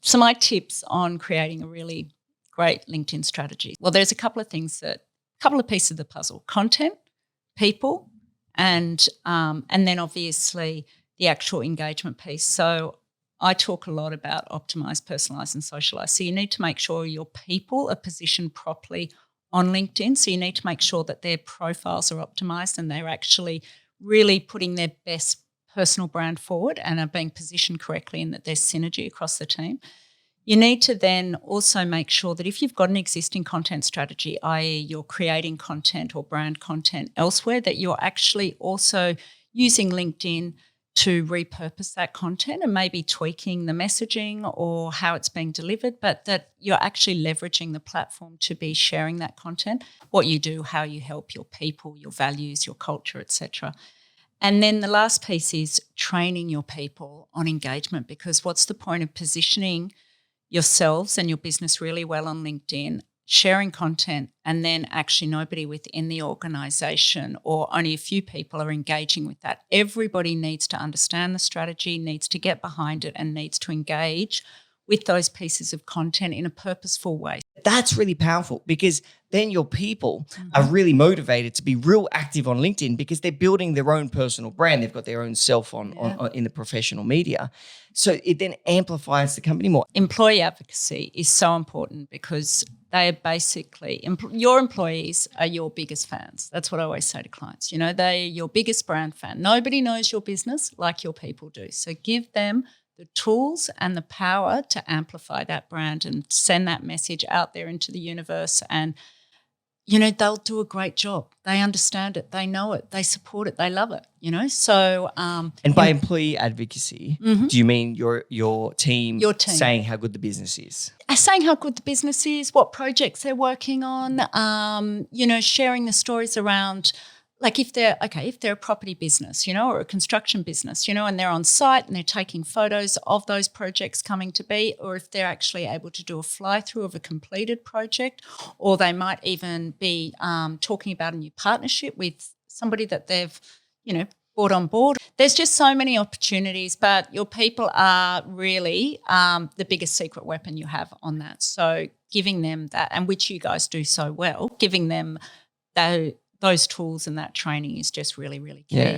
So my tips on creating a really great LinkedIn strategy. Well, there's a couple of pieces of the puzzle: content, people, and then obviously the actual engagement piece. So I talk a lot about optimize, personalize, and socialize. So you need to make sure your people are positioned properly on LinkedIn. So you need to make sure that their profiles are optimized and they're actually really putting their best personal brand forward and are being positioned correctly, and that there's synergy across the team. You need to then also make sure that if you've got an existing content strategy, i.e. you're creating content or brand content elsewhere, that you're actually also using LinkedIn to repurpose that content and maybe tweaking the messaging or how it's being delivered, but that you're actually leveraging the platform to be sharing that content, what you do, how you help your people, your values, your culture, etc. And then the last piece is training your people on engagement, because what's the point of positioning yourselves and your business really well on LinkedIn, sharing content, and then actually nobody within the organisation or only a few people are engaging with that? Everybody needs to understand the strategy, needs to get behind it, and needs to engage with those pieces of content in a purposeful way. That's really powerful, because then your people are really motivated to be real active on LinkedIn, because they're building their own personal brand. They've got their own self on in the professional media. So it then amplifies the company more. Employee advocacy is so important, because they are basically your employees are your biggest fans. That's what I always say to clients. You know, they're your biggest brand fan. Nobody knows your business like your people do. So give them the tools and the power to amplify that brand and send that message out there into the universe. And, you know, they'll do a great job. They understand it. They know it. They support it. They love it, you know. So and by employee advocacy, do you mean your team saying how good the business is? Saying how good the business is, what projects they're working on, you know, sharing the stories around, like if they're a property business, you know, or a construction business, you know, and they're on site and they're taking photos of those projects coming to be, or if they're actually able to do a fly through of a completed project, or they might even be talking about a new partnership with somebody that they've, you know, brought on board. There's just so many opportunities, but your people are really the biggest secret weapon you have on that. So giving them that, and which you guys do so well, giving them those tools and that training is just really, really key. Yeah.